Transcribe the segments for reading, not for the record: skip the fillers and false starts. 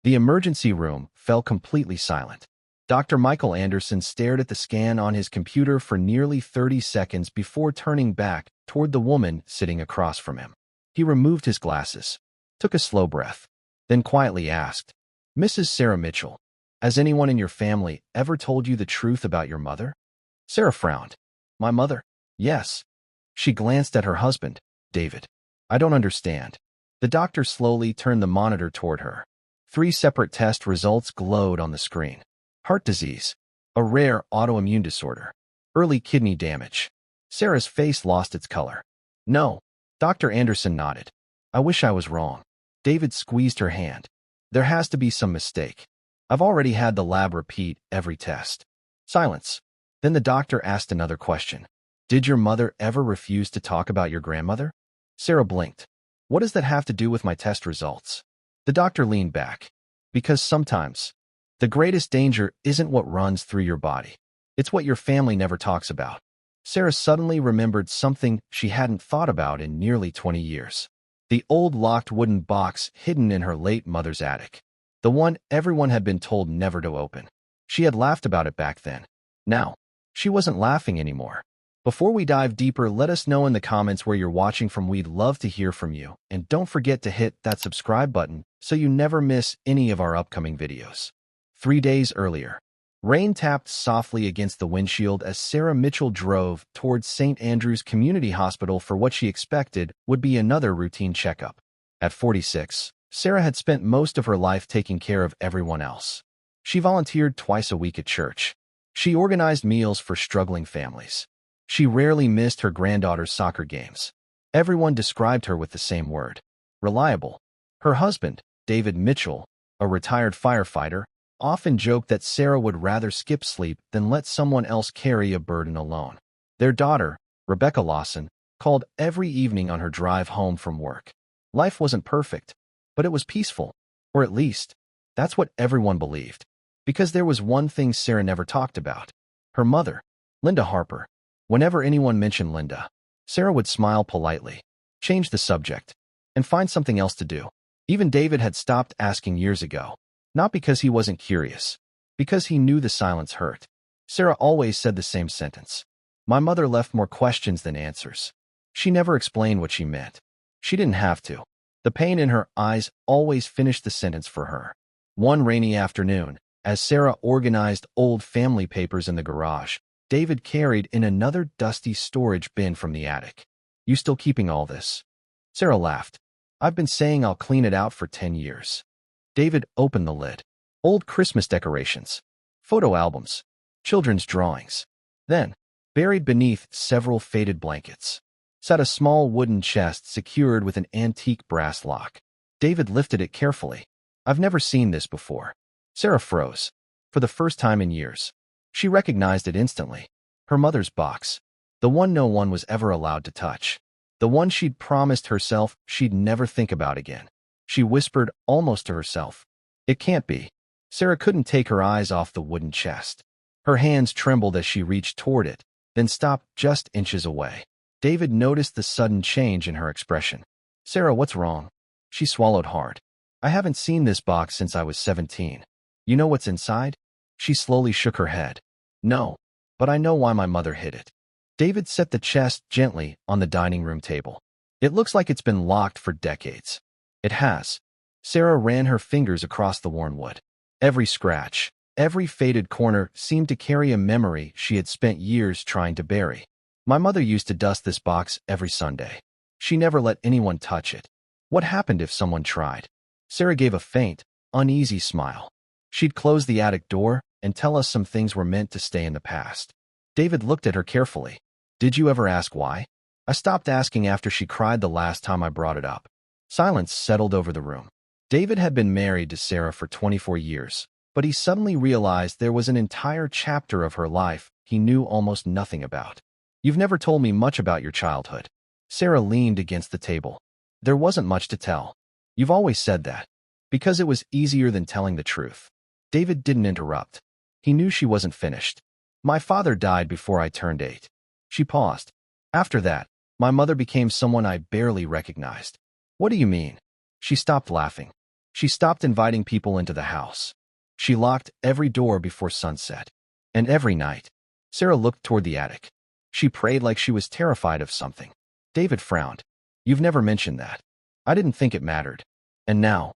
The emergency room fell completely silent. Dr. Michael Anderson stared at the scan on his computer for nearly 30 seconds before turning back toward the woman sitting across from him. He removed his glasses, took a slow breath, then quietly asked, "Mrs. Sarah Mitchell, has anyone in your family ever told you the truth about your mother?" Sarah frowned. "My mother? Yes." She glanced at her husband, David. "I don't understand." The doctor slowly turned the monitor toward her. 3 separate test results glowed on the screen. Heart disease, a rare autoimmune disorder, early kidney damage. Sarah's face lost its color. "No." Dr. Anderson nodded. "I wish I was wrong." David squeezed her hand. "There has to be some mistake. I've already had the lab repeat every test." Silence. Then the doctor asked another question. "Did your mother ever refuse to talk about your grandmother?" Sarah blinked. "What does that have to do with my test results?" The doctor leaned back. "Because sometimes the greatest danger isn't what runs through your body. It's what your family never talks about." Sarah suddenly remembered something she hadn't thought about in nearly 20 years. The old locked wooden box hidden in her late mother's attic. The one everyone had been told never to open. She had laughed about it back then. Now, she wasn't laughing anymore. Before we dive deeper, let us know in the comments where you're watching from. We'd love to hear from you. And don't forget to hit that subscribe button so you never miss any of our upcoming videos. 3 days earlier, rain tapped softly against the windshield as Sarah Mitchell drove towards St. Andrew's Community Hospital for what she expected would be another routine checkup. At 46, Sarah had spent most of her life taking care of everyone else. She volunteered twice a week at church. She organized meals for struggling families. She rarely missed her granddaughter's soccer games. Everyone described her with the same word: reliable. Her husband, David Mitchell, a retired firefighter, often joked that Sarah would rather skip sleep than let someone else carry a burden alone. Their daughter, Rebecca Lawson, called every evening on her drive home from work. Life wasn't perfect, but it was peaceful. Or at least, that's what everyone believed. Because there was one thing Sarah never talked about: her mother, Linda Harper. Whenever anyone mentioned Linda, Sarah would smile politely, change the subject, and find something else to do. Even David had stopped asking years ago. Not because he wasn't curious, because he knew the silence hurt. Sarah always said the same sentence: "My mother left more questions than answers." She never explained what she meant. She didn't have to. The pain in her eyes always finished the sentence for her. One rainy afternoon, as Sarah organized old family papers in the garage, David carried in another dusty storage bin from the attic. "You still keeping all this?" Sarah laughed. "I've been saying I'll clean it out for 10 years. David opened the lid. Old Christmas decorations, photo albums, children's drawings. Then, buried beneath several faded blankets, sat a small wooden chest secured with an antique brass lock. David lifted it carefully. "I've never seen this before." Sarah froze. For the first time in years, she recognized it instantly. Her mother's box. The one no one was ever allowed to touch. The one she'd promised herself she'd never think about again. She whispered almost to herself, "It can't be." Sarah couldn't take her eyes off the wooden chest. Her hands trembled as she reached toward it, then stopped just inches away. David noticed the sudden change in her expression. "Sarah, what's wrong?" She swallowed hard. "I haven't seen this box since I was 17. You know what's inside?" She slowly shook her head. "No, but I know why my mother hid it." David set the chest gently on the dining room table. "It looks like it's been locked for decades." "It has." Sarah ran her fingers across the worn wood. Every scratch, every faded corner seemed to carry a memory she had spent years trying to bury. "My mother used to dust this box every Sunday. She never let anyone touch it. What happened if someone tried?" Sarah gave a faint, uneasy smile. "She'd close the attic door and tell us some things were meant to stay in the past." David looked at her carefully. "Did you ever ask why?" "I stopped asking after she cried the last time I brought it up." Silence settled over the room. David had been married to Sarah for 24 years, but he suddenly realized there was an entire chapter of her life he knew almost nothing about. "You've never told me much about your childhood." Sarah leaned against the table. "There wasn't much to tell." "You've always said that." "Because it was easier than telling the truth." David didn't interrupt. He knew she wasn't finished. "My father died before I turned 8. She paused. "After that, my mother became someone I barely recognized." "What do you mean?" She stopped laughing. She stopped inviting people into the house. She locked every door before sunset. And every night, Sarah looked toward the attic. She prayed like she was terrified of something. David frowned. You've never mentioned that. I didn't think it mattered. And now,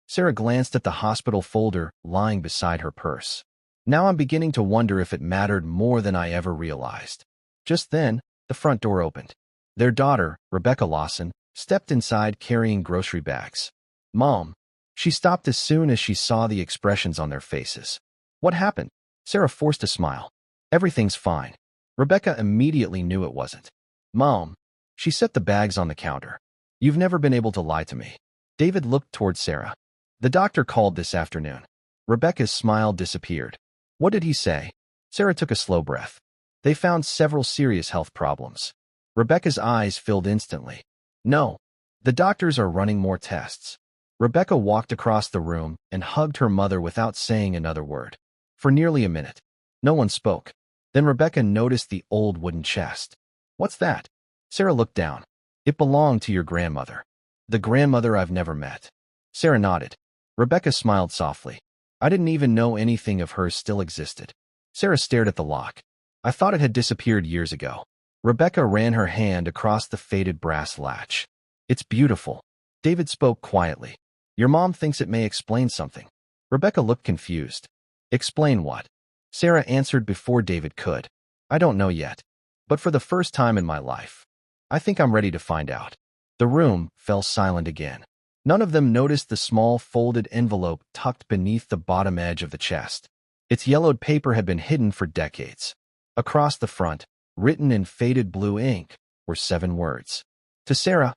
Sarah glanced at the hospital folder lying beside her purse. Now I'm beginning to wonder if it mattered more than I ever realized. Just then, the front door opened. Their daughter, Rebecca Lawson, stepped inside carrying grocery bags. Mom. She stopped as soon as she saw the expressions on their faces. What happened? Sarah forced a smile. Everything's fine. Rebecca immediately knew it wasn't. Mom. She set the bags on the counter. You've never been able to lie to me. David looked toward Sarah. The doctor called this afternoon. Rebecca's smile disappeared. What did he say? Sarah took a slow breath. They found several serious health problems. Rebecca's eyes filled instantly. No. The doctors are running more tests. Rebecca walked across the room and hugged her mother without saying another word. For nearly a minute, no one spoke. Then Rebecca noticed the old wooden chest. What's that? Sarah looked down. It belonged to your grandmother. The grandmother I've never met. Sarah nodded. Rebecca smiled softly. I didn't even know anything of hers still existed. Sarah stared at the lock. I thought it had disappeared years ago. Rebecca ran her hand across the faded brass latch. It's beautiful. David spoke quietly. Your mom thinks it may explain something. Rebecca looked confused. Explain what? Sarah answered before David could. I don't know yet. But for the first time in my life, I think I'm ready to find out. The room fell silent again. None of them noticed the small folded envelope tucked beneath the bottom edge of the chest. Its yellowed paper had been hidden for decades. Across the front, written in faded blue ink, were 7 words. To Sarah,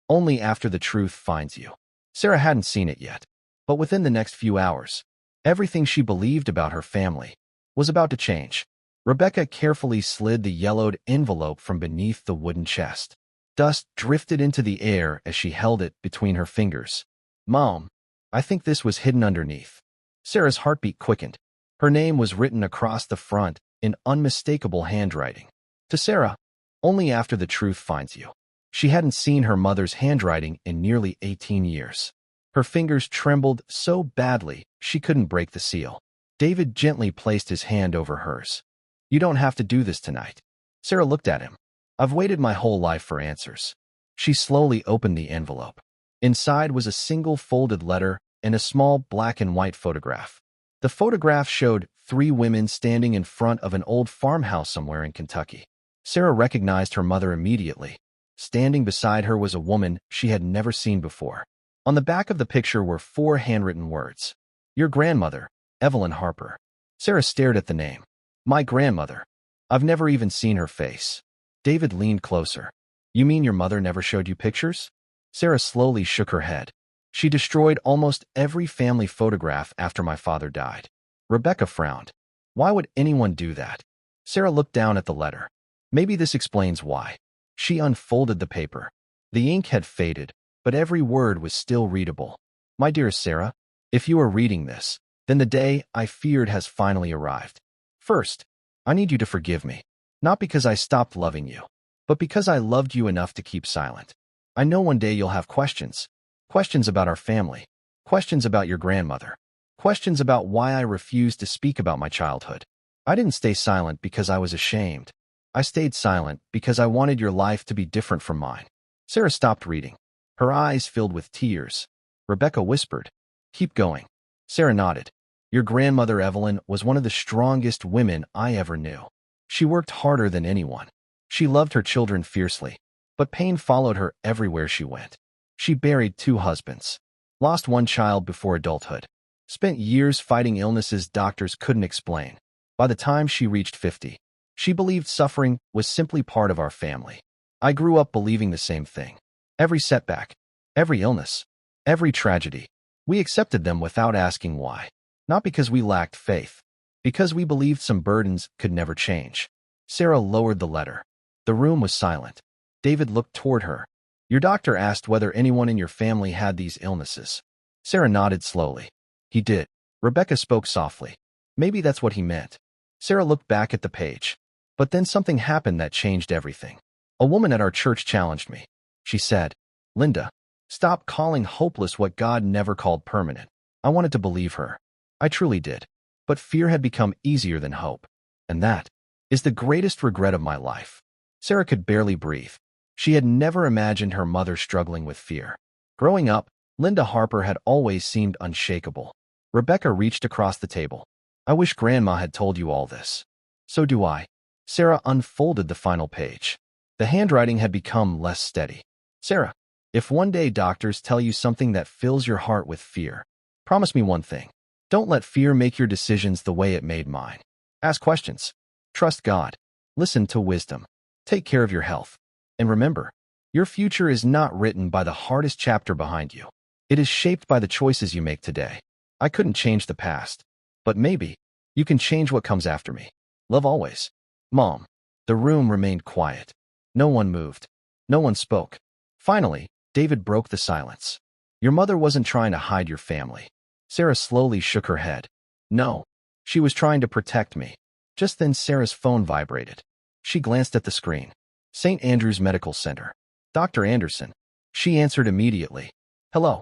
only after the truth finds you. Sarah hadn't seen it yet, but within the next few hours, everything she believed about her family was about to change. Rebecca carefully slid the yellowed envelope from beneath the wooden chest. Dust drifted into the air as she held it between her fingers. Mom, I think this was hidden underneath. Sarah's heartbeat quickened. Her name was written across the front in unmistakable handwriting. To Sarah, only after the truth finds you. She hadn't seen her mother's handwriting in nearly 18 years. Her fingers trembled so badly she couldn't break the seal. David gently placed his hand over hers. You don't have to do this tonight. Sarah looked at him. I've waited my whole life for answers. She slowly opened the envelope. Inside was a single folded letter and a small black and white photograph. The photograph showed 3 women standing in front of an old farmhouse somewhere in Kentucky. Sarah recognized her mother immediately. Standing beside her was a woman she had never seen before. On the back of the picture were 4 handwritten words. Your grandmother, Evelyn Harper. Sarah stared at the name. My grandmother. I've never even seen her face. David leaned closer. You mean your mother never showed you pictures? Sarah slowly shook her head. She destroyed almost every family photograph after my father died. Rebecca frowned. Why would anyone do that? Sarah looked down at the letter. Maybe this explains why. She unfolded the paper. The ink had faded, but every word was still readable. My dear Sarah, if you are reading this, then the day I feared has finally arrived. First, I need you to forgive me. Not because I stopped loving you, but because I loved you enough to keep silent. I know one day you'll have questions. Questions about our family. Questions about your grandmother. Questions about why I refused to speak about my childhood. I didn't stay silent because I was ashamed. I stayed silent because I wanted your life to be different from mine. Sarah stopped reading. Her eyes filled with tears. Rebecca whispered, Keep going. Sarah nodded. Your grandmother Evelyn was one of the strongest women I ever knew. She worked harder than anyone. She loved her children fiercely, but pain followed her everywhere she went. She buried 2 husbands, lost 1 child before adulthood, spent years fighting illnesses doctors couldn't explain. By the time she reached 50, she believed suffering was simply part of our family. I grew up believing the same thing. Every setback, every illness, every tragedy, we accepted them without asking why. Not because we lacked faith, because we believed some burdens could never change. Sarah lowered the letter. The room was silent. David looked toward her. Your doctor asked whether anyone in your family had these illnesses. Sarah nodded slowly. He did. Rebecca spoke softly. Maybe that's what he meant. Sarah looked back at the page. But then something happened that changed everything. A woman at our church challenged me. She said, Linda, Stop calling hopeless what God never called permanent. I wanted to believe her. I truly did. But fear had become easier than hope. And that is the greatest regret of my life. Sarah could barely breathe. She had never imagined her mother struggling with fear. Growing up, Linda Harper had always seemed unshakable. Rebecca reached across the table. I wish Grandma had told you all this. So do I. Sarah unfolded the final page. The handwriting had become less steady. Sarah, if one day doctors tell you something that fills your heart with fear, promise me one thing. Don't let fear make your decisions the way it made mine. Ask questions. Trust God. Listen to wisdom. Take care of your health. And remember, your future is not written by the hardest chapter behind you. It is shaped by the choices you make today. I couldn't change the past, but maybe you can change what comes after me. Love always. Mom. The room remained quiet. No one moved. No one spoke. Finally, David broke the silence. Your mother wasn't trying to hide your family. Sarah slowly shook her head. No, she was trying to protect me. Just then Sarah's phone vibrated. She glanced at the screen. St. Andrew's Medical Center. Dr. Anderson. She answered immediately. Hello.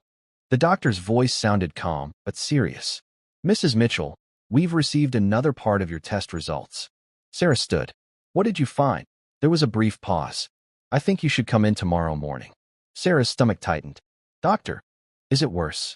The doctor's voice sounded calm, but serious. Mrs. Mitchell, we've received another part of your test results. Sarah stood. What did you find? There was a brief pause. I think you should come in tomorrow morning. Sarah's stomach tightened. Doctor, is it worse?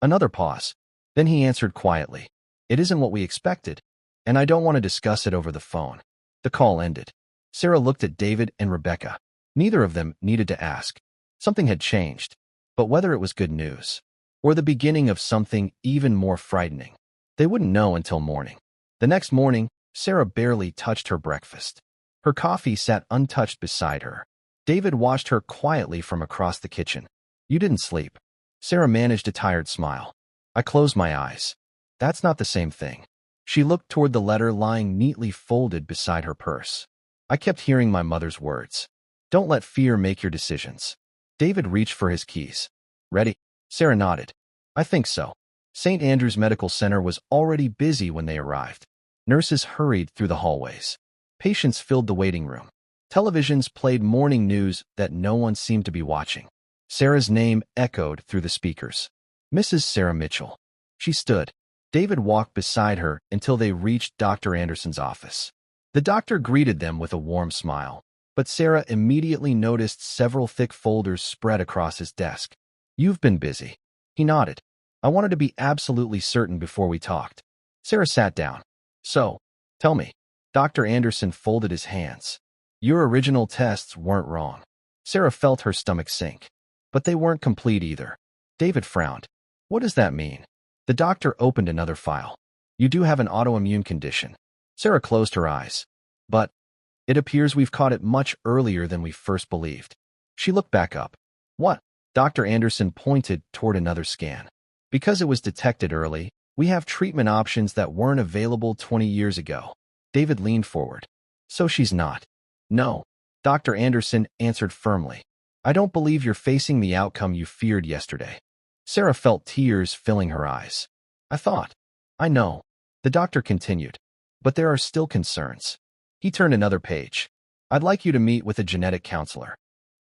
Another pause. Then he answered quietly. It isn't what we expected, and I don't want to discuss it over the phone. The call ended. Sarah looked at David and Rebecca. Neither of them needed to ask. Something had changed, but whether it was good news or the beginning of something even more frightening, they wouldn't know until morning. The next morning, Sarah barely touched her breakfast. Her coffee sat untouched beside her. David watched her quietly from across the kitchen. You didn't sleep. Sarah managed a tired smile. I closed my eyes. That's not the same thing. She looked toward the letter lying neatly folded beside her purse. I kept hearing my mother's words. Don't let fear make your decisions. David reached for his keys. Ready? Sarah nodded. I think so. St. Andrew's Medical Center was already busy when they arrived. Nurses hurried through the hallways. Patients filled the waiting room. Televisions played morning news that no one seemed to be watching. Sarah's name echoed through the speakers. Mrs. Sarah Mitchell. She stood. David walked beside her until they reached Dr. Anderson's office. The doctor greeted them with a warm smile, but Sarah immediately noticed several thick folders spread across his desk. You've been busy. He nodded. I wanted to be absolutely certain before we talked. Sarah sat down. So, tell me. Dr. Anderson folded his hands. Your original tests weren't wrong. Sarah felt her stomach sink. But they weren't complete either. David frowned. What does that mean? The doctor opened another file. You do have an autoimmune condition. Sarah closed her eyes. But it appears we've caught it much earlier than we first believed. She looked back up. What? Dr. Anderson pointed toward another scan. Because it was detected early, we have treatment options that weren't available 20 years ago. David leaned forward. So she's not. No. Dr. Anderson answered firmly. I don't believe you're facing the outcome you feared yesterday. Sarah felt tears filling her eyes. I know. The doctor continued. But there are still concerns. He turned another page. I'd like you to meet with a genetic counselor.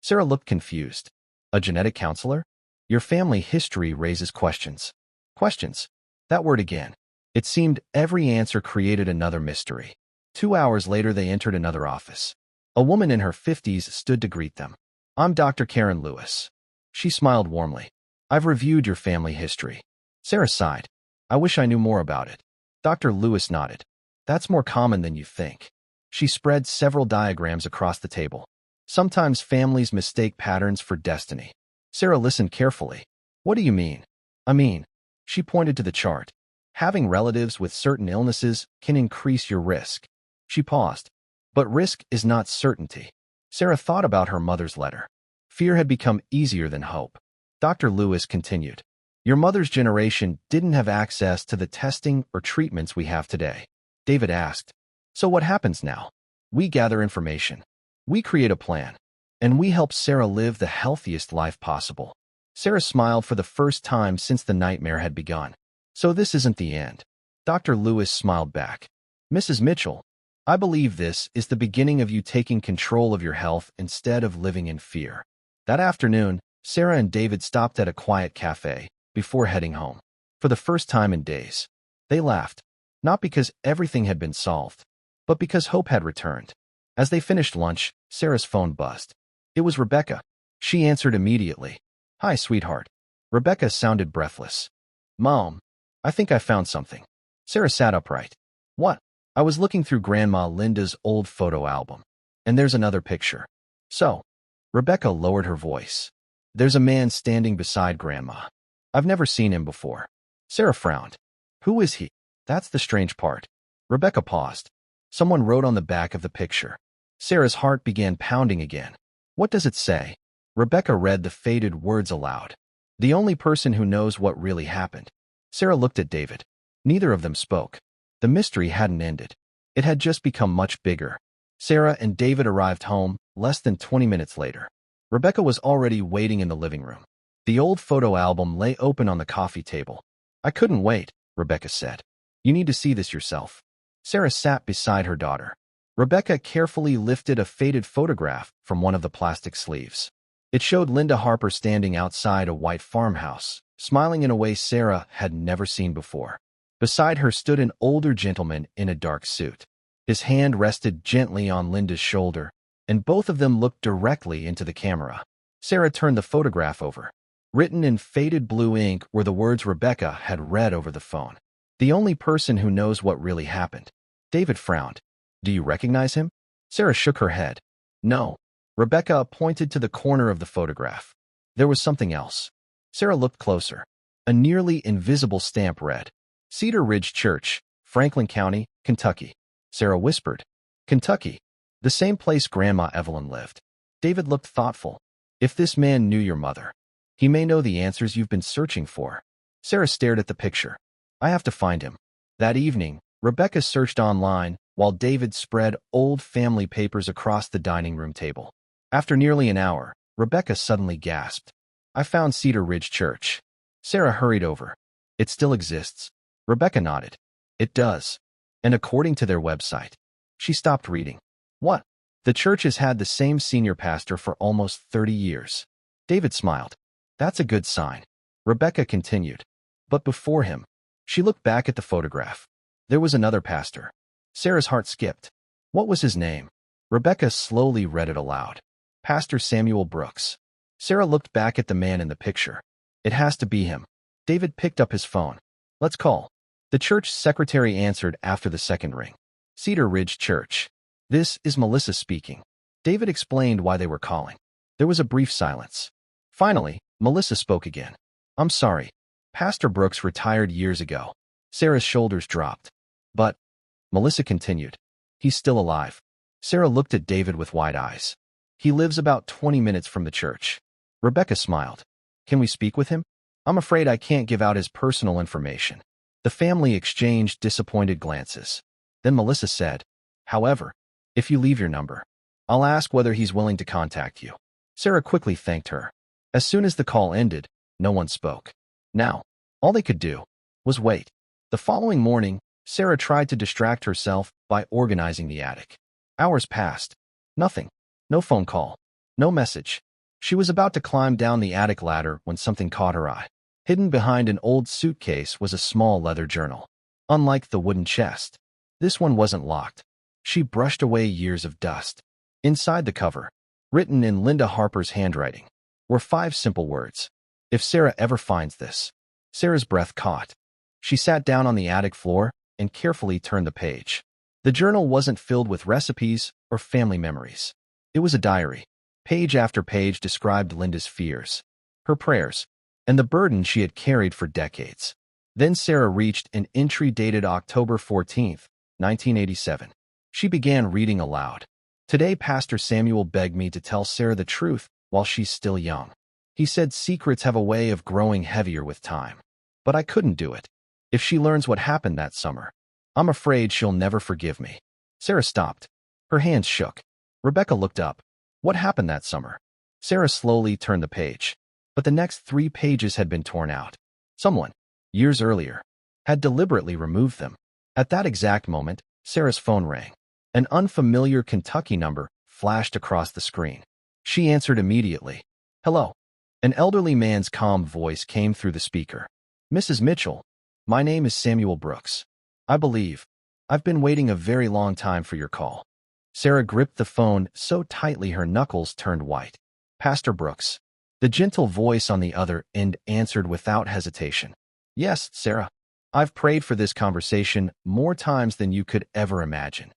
Sarah looked confused. A genetic counselor? Your family history raises questions. Questions. That word again. It seemed every answer created another mystery. 2 hours later they entered another office. A woman in her 50s stood to greet them. I'm Dr. Karen Lewis. She smiled warmly. I've reviewed your family history. Sarah sighed. I wish I knew more about it. Dr. Lewis nodded. That's more common than you think. She spread several diagrams across the table. Sometimes families mistake patterns for destiny. Sarah listened carefully. What do you mean? She pointed to the chart. Having relatives with certain illnesses can increase your risk. She paused. But risk is not certainty. Sarah thought about her mother's letter. Fear had become easier than hope. Dr. Lewis continued. Your mother's generation didn't have access to the testing or treatments we have today. David asked. So what happens now? We gather information. We create a plan. And we help Sarah live the healthiest life possible. Sarah smiled for the first time since the nightmare had begun. So this isn't the end. Dr. Lewis smiled back. Mrs. Mitchell, I believe this is the beginning of you taking control of your health instead of living in fear. That afternoon, Sarah and David stopped at a quiet cafe before heading home. For the first time in days, they laughed, not because everything had been solved, but because hope had returned. As they finished lunch, Sarah's phone buzzed. It was Rebecca. She answered immediately. "Hi, sweetheart." Rebecca sounded breathless. "Mom, I think I found something." Sarah sat upright. "What?" "I was looking through Grandma Linda's old photo album, and there's another picture." "So?" Rebecca lowered her voice. "There's a man standing beside Grandma. I've never seen him before." Sarah frowned. "Who is he?" "That's the strange part." Rebecca paused. Someone wrote on the back of the picture. Sarah's heart began pounding again. "What does it say?" Rebecca read the faded words aloud. "The only person who knows what really happened." Sarah looked at David. Neither of them spoke. The mystery hadn't ended. It had just become much bigger. Sarah and David arrived home less than 20 minutes later. Rebecca was already waiting in the living room. The old photo album lay open on the coffee table. "I couldn't wait," Rebecca said. "You need to see this yourself." Sarah sat beside her daughter. Rebecca carefully lifted a faded photograph from one of the plastic sleeves. It showed Linda Harper standing outside a white farmhouse, smiling in a way Sarah had never seen before. Beside her stood an older gentleman in a dark suit. His hand rested gently on Linda's shoulder, and both of them looked directly into the camera. Sarah turned the photograph over. Written in faded blue ink were the words Rebecca had read over the phone. "The only person who knows what really happened." David frowned. "Do you recognize him?" Sarah shook her head. "No." Rebecca pointed to the corner of the photograph. There was something else. Sarah looked closer. A nearly invisible stamp read, "Cedar Ridge Church, Franklin County, Kentucky." Sarah whispered, "Kentucky. The same place Grandma Evelyn lived." David looked thoughtful. "If this man knew your mother, he may know the answers you've been searching for." Sarah stared at the picture. "I have to find him." That evening, Rebecca searched online while David spread old family papers across the dining room table. After nearly an hour, Rebecca suddenly gasped. "I found Cedar Ridge Church." Sarah hurried over. "It still exists?" Rebecca nodded. "It does. And according to their website." She stopped reading. "What?" "The church has had the same senior pastor for almost 30 years. David smiled. "That's a good sign." Rebecca continued. "But before him." She looked back at the photograph. There was another pastor. Sarah's heart skipped. "What was his name?" Rebecca slowly read it aloud. "Pastor Samuel Brooks." Sarah looked back at the man in the picture. "It has to be him." David picked up his phone. "Let's call." The church secretary answered after the second ring. "Cedar Ridge Church. This is Melissa speaking." David explained why they were calling. There was a brief silence. Finally, Melissa spoke again. "I'm sorry. Pastor Brooks retired years ago." Sarah's shoulders dropped. "But," Melissa continued, "he's still alive." Sarah looked at David with wide eyes. "He lives about 20 minutes from the church." Rebecca smiled. "Can we speak with him?" "I'm afraid I can't give out his personal information." The family exchanged disappointed glances. Then Melissa said, "However, if you leave your number, I'll ask whether he's willing to contact you." Sarah quickly thanked her. As soon as the call ended, no one spoke. Now, all they could do was wait. The following morning, Sarah tried to distract herself by organizing the attic. Hours passed. Nothing. No phone call. No message. She was about to climb down the attic ladder when something caught her eye. Hidden behind an old suitcase was a small leather journal. Unlike the wooden chest, this one wasn't locked. She brushed away years of dust. Inside the cover, written in Linda Harper's handwriting, were 5 simple words. "If Sarah ever finds this." Sarah's breath caught. She sat down on the attic floor and carefully turned the page. The journal wasn't filled with recipes or family memories. It was a diary. Page after page described Linda's fears, her prayers, and the burden she had carried for decades. Then Sarah reached an entry dated October 14th, 1987. She began reading aloud. "Today Pastor Samuel begged me to tell Sarah the truth while she's still young. He said secrets have a way of growing heavier with time. But I couldn't do it. If she learns what happened that summer, I'm afraid she'll never forgive me." Sarah stopped. Her hands shook. Rebecca looked up. "What happened that summer?" Sarah slowly turned the page. But the next 3 pages had been torn out. Someone, years earlier, had deliberately removed them. At that exact moment, Sarah's phone rang. An unfamiliar Kentucky number flashed across the screen. She answered immediately. "Hello." An elderly man's calm voice came through the speaker. Mrs. Mitchell, my name is Samuel Brooks. I believe I've been waiting a very long time for your call. Sarah gripped the phone so tightly her knuckles turned white. Pastor Brooks. The gentle voice on the other end answered without hesitation. Yes, Sarah. I've prayed for this conversation more times than you could ever imagine.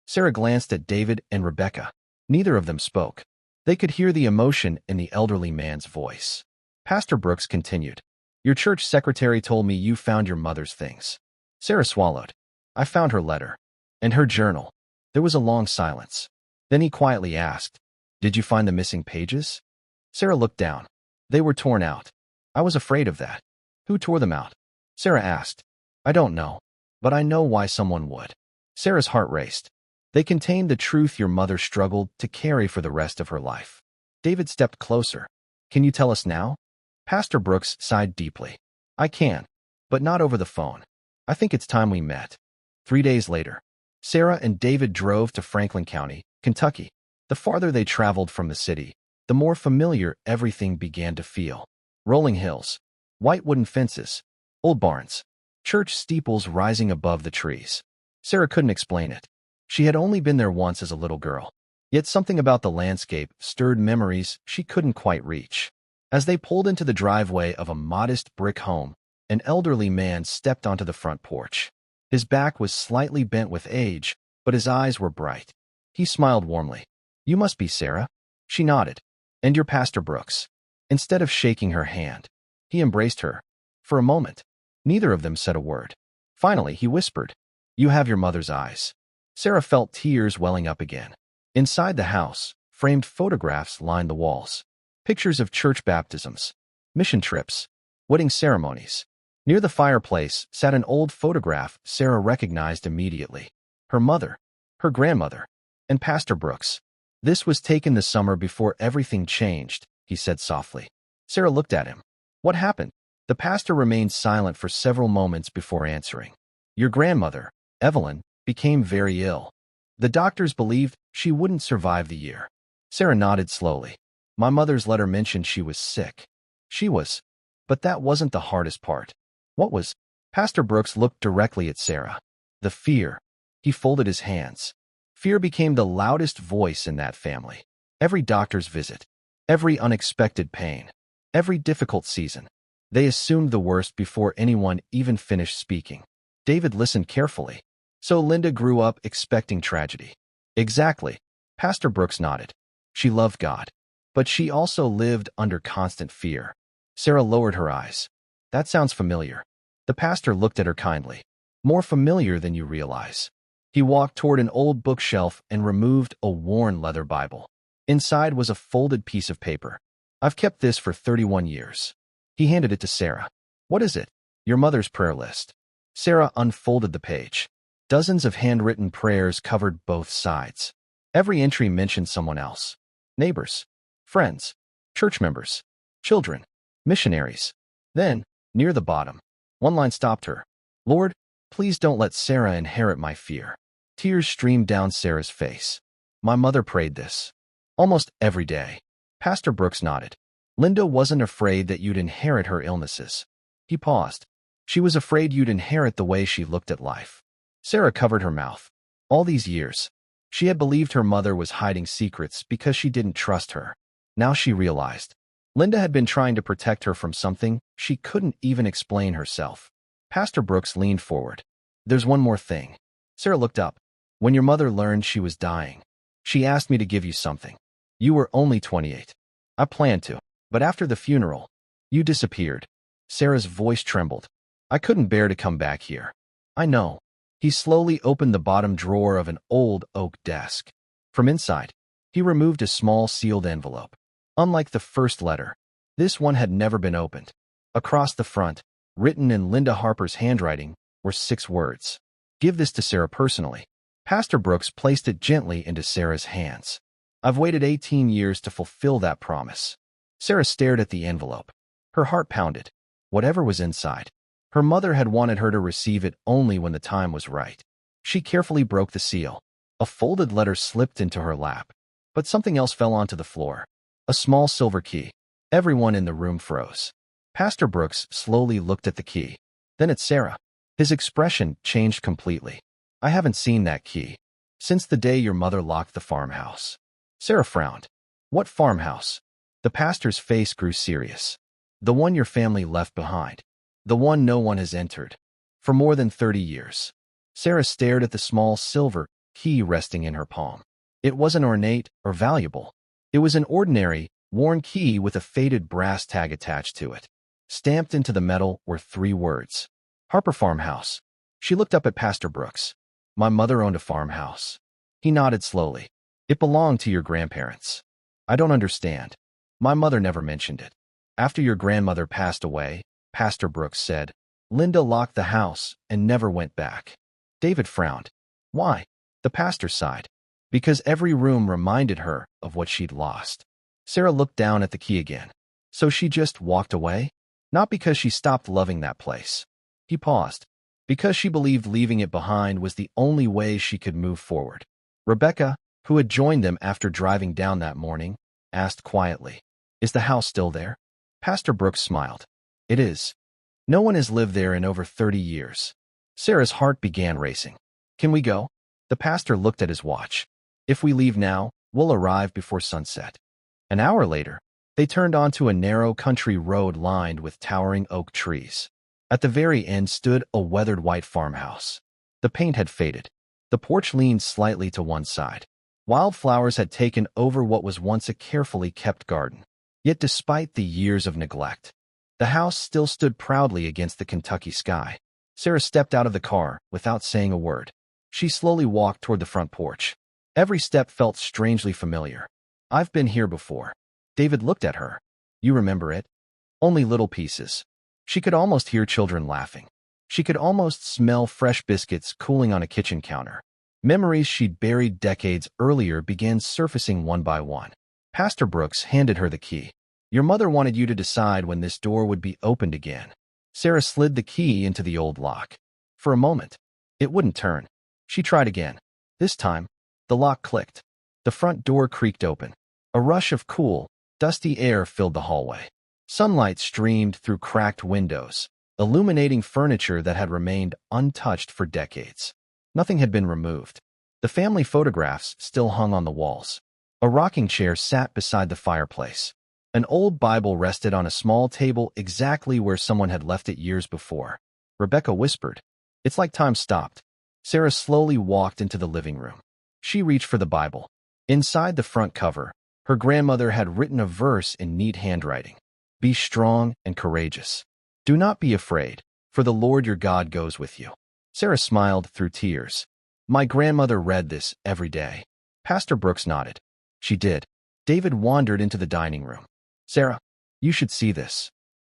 Sarah glanced at David and Rebecca. Neither of them spoke. They could hear the emotion in the elderly man's voice. Pastor Brooks continued. Your church secretary told me you found your mother's things. Sarah swallowed. I found her letter. And her journal. There was a long silence. Then he quietly asked, Did you find the missing pages? Sarah looked down. They were torn out. I was afraid of that. Who tore them out? Sarah asked. I don't know. But I know why someone would. Sarah's heart raced. They contained the truth your mother struggled to carry for the rest of her life. David stepped closer. Can you tell us now? Pastor Brooks sighed deeply. I can, but not over the phone. I think it's time we met. 3 days later, Sarah and David drove to Franklin County, Kentucky. The farther they traveled from the city, the more familiar everything began to feel. Rolling hills, white wooden fences, old barns, church steeples rising above the trees. Sarah couldn't explain it. She had only been there once as a little girl. Yet something about the landscape stirred memories she couldn't quite reach. As they pulled into the driveway of a modest brick home, an elderly man stepped onto the front porch. His back was slightly bent with age, but his eyes were bright. He smiled warmly. You must be Sarah. She nodded. And you're Pastor Brooks. Instead of shaking her hand, he embraced her. For a moment, neither of them said a word. Finally, he whispered, You have your mother's eyes. Sarah felt tears welling up again. Inside the house, framed photographs lined the walls. Pictures of church baptisms, mission trips, wedding ceremonies. Near the fireplace sat an old photograph Sarah recognized immediately. Her mother, her grandmother, and Pastor Brooks. This was taken the summer before everything changed, he said softly. Sarah looked at him. What happened? The pastor remained silent for several moments before answering. Your grandmother, Evelyn, became very ill. The doctors believed she wouldn't survive the year. Sarah nodded slowly. My mother's letter mentioned she was sick. She was. But that wasn't the hardest part. What was? Pastor Brooks looked directly at Sarah. The fear. He folded his hands. Fear became the loudest voice in that family. Every doctor's visit, every unexpected pain, every difficult season. They assumed the worst before anyone even finished speaking. David listened carefully. So Linda grew up expecting tragedy. Exactly. Pastor Brooks nodded. She loved God. But she also lived under constant fear. Sarah lowered her eyes. That sounds familiar. The pastor looked at her kindly. More familiar than you realize. He walked toward an old bookshelf and removed a worn leather Bible. Inside was a folded piece of paper. I've kept this for 31 years. He handed it to Sarah. What is it? Your mother's prayer list. Sarah unfolded the page. Dozens of handwritten prayers covered both sides. Every entry mentioned someone else. Neighbors, friends, church members, children, missionaries. Then, near the bottom, one line stopped her. Lord, please don't let Sarah inherit my fear. Tears streamed down Sarah's face. My mother prayed this. Almost every day. Pastor Brooks nodded. Linda wasn't afraid that you'd inherit her illnesses. He paused. She was afraid you'd inherit the way she looked at life. Sarah covered her mouth. All these years, she had believed her mother was hiding secrets because she didn't trust her. Now she realized. Linda had been trying to protect her from something she couldn't even explain herself. Pastor Brooks leaned forward. There's one more thing. Sarah looked up. When your mother learned she was dying, she asked me to give you something. You were only 28. I planned to, but after the funeral, you disappeared. Sarah's voice trembled. I couldn't bear to come back here. I know. He slowly opened the bottom drawer of an old oak desk. From inside, he removed a small sealed envelope. Unlike the first letter, this one had never been opened. Across the front, written in Linda Harper's handwriting, were 6 words. Give this to Sarah personally. Pastor Brooks placed it gently into Sarah's hands. I've waited 18 years to fulfill that promise. Sarah stared at the envelope. Her heart pounded. Whatever was inside, her mother had wanted her to receive it only when the time was right. She carefully broke the seal. A folded letter slipped into her lap. But something else fell onto the floor. A small silver key. Everyone in the room froze. Pastor Brooks slowly looked at the key, then at Sarah. His expression changed completely. I haven't seen that key since the day your mother locked the farmhouse. Sarah frowned. What farmhouse? The pastor's face grew serious. The one your family left behind. The one no one has entered for more than 30 years. Sarah stared at the small silver key resting in her palm. It wasn't ornate or valuable. It was an ordinary, worn key with a faded brass tag attached to it. Stamped into the metal were 3 words. Harper Farmhouse. She looked up at Pastor Brooks. My mother owned a farmhouse. He nodded slowly. It belonged to your grandparents. I don't understand. My mother never mentioned it. After your grandmother passed away, Pastor Brooks said, Linda locked the house and never went back. David frowned. Why? The pastor sighed. Because every room reminded her of what she'd lost. Sarah looked down at the key again. So she just walked away? Not because she stopped loving that place. He paused. Because she believed leaving it behind was the only way she could move forward. Rebecca, who had joined them after driving down that morning, asked quietly, Is the house still there? Pastor Brooks smiled. It is. No one has lived there in over 30 years. Sarah's heart began racing. Can we go? The pastor looked at his watch. If we leave now, we'll arrive before sunset. An hour later, they turned onto a narrow country road lined with towering oak trees. At the very end stood a weathered white farmhouse. The paint had faded. The porch leaned slightly to one side. Wildflowers had taken over what was once a carefully kept garden. Yet despite the years of neglect, the house still stood proudly against the Kentucky sky. Sarah stepped out of the car without saying a word. She slowly walked toward the front porch. Every step felt strangely familiar. I've been here before. David looked at her. You remember it? Only little pieces. She could almost hear children laughing. She could almost smell fresh biscuits cooling on a kitchen counter. Memories she'd buried decades earlier began surfacing one by one. Pastor Brooks handed her the key. Your mother wanted you to decide when this door would be opened again. Sarah slid the key into the old lock. For a moment, it wouldn't turn. She tried again. This time, the lock clicked. The front door creaked open. A rush of cool, dusty air filled the hallway. Sunlight streamed through cracked windows, illuminating furniture that had remained untouched for decades. Nothing had been removed. The family photographs still hung on the walls. A rocking chair sat beside the fireplace. An old Bible rested on a small table exactly where someone had left it years before. Rebecca whispered, It's like time stopped. Sarah slowly walked into the living room. She reached for the Bible. Inside the front cover, her grandmother had written a verse in neat handwriting. Be strong and courageous. Do not be afraid, for the Lord your God goes with you. Sarah smiled through tears. My grandmother read this every day. Pastor Brooks nodded. She did. David wandered into the dining room. Sarah, you should see this.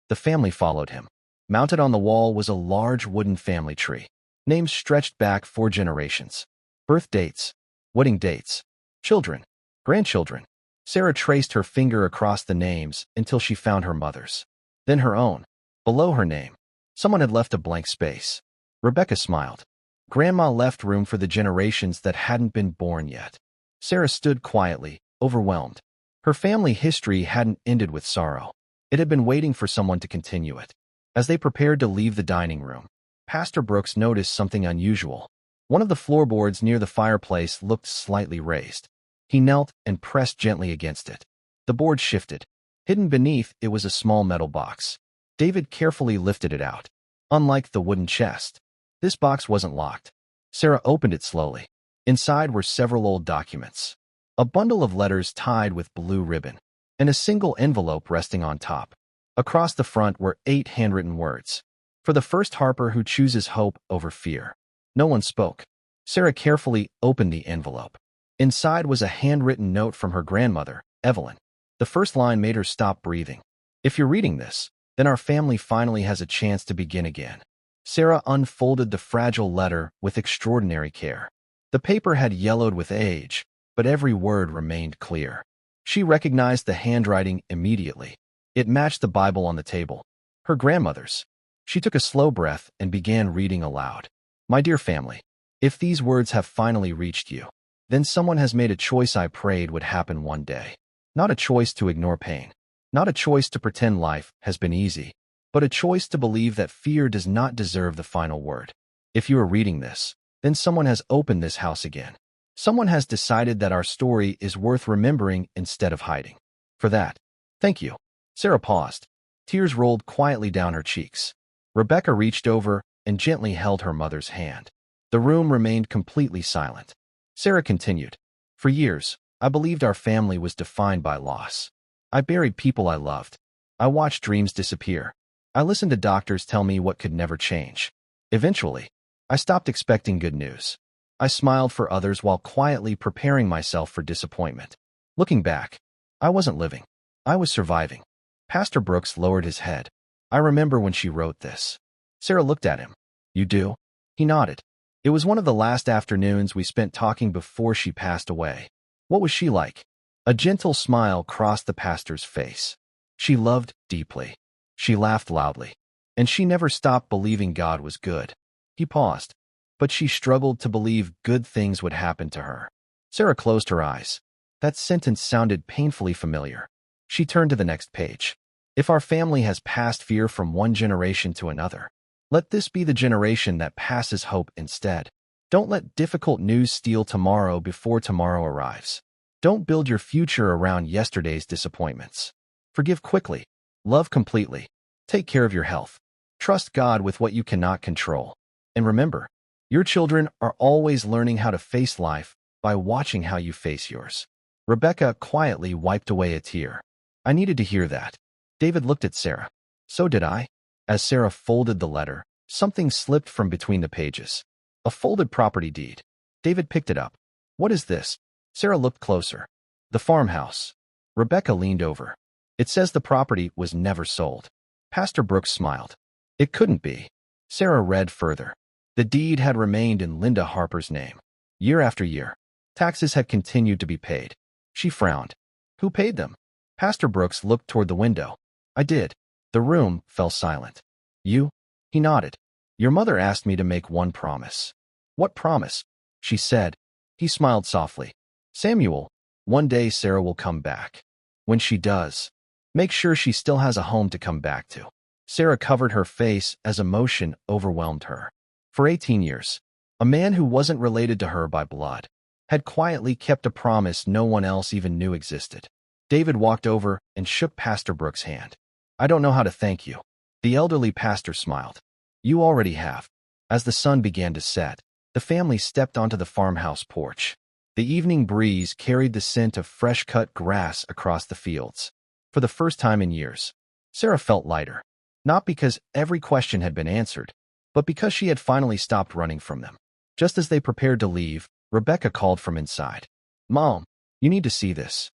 The family followed him. Mounted on the wall was a large wooden family tree. Names stretched back 4 generations. Birth dates, wedding dates, children, grandchildren. Sarah traced her finger across the names until she found her mother's. Then her own. Below her name, someone had left a blank space. Rebecca smiled. Grandma left room for the generations that hadn't been born yet. Sarah stood quietly, overwhelmed. Her family history hadn't ended with sorrow. It had been waiting for someone to continue it. As they prepared to leave the dining room, Pastor Brooks noticed something unusual. One of the floorboards near the fireplace looked slightly raised. He knelt and pressed gently against it. The board shifted. Hidden beneath it was a small metal box. David carefully lifted it out. Unlike the wooden chest, this box wasn't locked. Sarah opened it slowly. Inside were several old documents. A bundle of letters tied with blue ribbon, and a single envelope resting on top. Across the front were 8 handwritten words. For the first Harper who chooses hope over fear. No one spoke. Sarah carefully opened the envelope. Inside was a handwritten note from her grandmother, Evelyn. The first line made her stop breathing. If you're reading this, then our family finally has a chance to begin again. Sarah unfolded the fragile letter with extraordinary care. The paper had yellowed with age, but every word remained clear. She recognized the handwriting immediately. It matched the Bible on the table, her grandmother's. She took a slow breath and began reading aloud. My dear family, if these words have finally reached you, then someone has made a choice I prayed would happen one day. Not a choice to ignore pain, Not a choice to pretend life has been easy, but a choice to believe that fear does not deserve the final word. If you are reading this, then someone has opened this house again. Someone has decided that our story is worth remembering instead of hiding. For that, thank you. Sarah paused. Tears rolled quietly down her cheeks. Rebecca reached over and gently held her mother's hand. The room remained completely silent. Sarah continued, "For years, I believed our family was defined by loss. I buried people I loved. I watched dreams disappear. I listened to doctors tell me what could never change. Eventually, I stopped expecting good news. I smiled for others while quietly preparing myself for disappointment. Looking back, I wasn't living. I was surviving." Pastor Brooks lowered his head. "I remember when she wrote this." Sarah looked at him. "You do?" He nodded. "It was one of the last afternoons we spent talking before she passed away." "What was she like?" A gentle smile crossed the pastor's face. "She loved deeply. She laughed loudly. And she never stopped believing God was good." He paused. "But she struggled to believe good things would happen to her." Sarah closed her eyes. That sentence sounded painfully familiar. She turned to the next page. "If our family has passed fear from one generation to another, let this be the generation that passes hope instead. Don't let difficult news steal tomorrow before tomorrow arrives. Don't build your future around yesterday's disappointments. Forgive quickly. Love completely. Take care of your health. Trust God with what you cannot control. And remember, your children are always learning how to face life by watching how you face yours." Rebecca quietly wiped away a tear. "I needed to hear that." David looked at Sarah. "So did I." As Sarah folded the letter, something slipped from between the pages. A folded property deed. David picked it up. "What is this?" Sarah looked closer. "The farmhouse." Rebecca leaned over. "It says the property was never sold." Pastor Brooks smiled. "It couldn't be." Sarah read further. The deed had remained in Linda Harper's name. Year after year, taxes had continued to be paid. She frowned. "Who paid them?" Pastor Brooks looked toward the window. "I did." The room fell silent. "You?" He nodded. "Your mother asked me to make one promise." "What promise?" she said. He smiled softly. "Samuel, one day Sarah will come back. When she does, make sure she still has a home to come back to." Sarah covered her face as emotion overwhelmed her. For 18 years, a man who wasn't related to her by blood had quietly kept a promise no one else even knew existed. David walked over and shook Pastor Brooks' hand. "I don't know how to thank you." The elderly pastor smiled. "You already have." As the sun began to set, the family stepped onto the farmhouse porch. The evening breeze carried the scent of fresh-cut grass across the fields. For the first time in years, Sarah felt lighter. Not because every question had been answered, but because she had finally stopped running from them. Just as they prepared to leave, Rebecca called from inside. "Mom, you need to see this."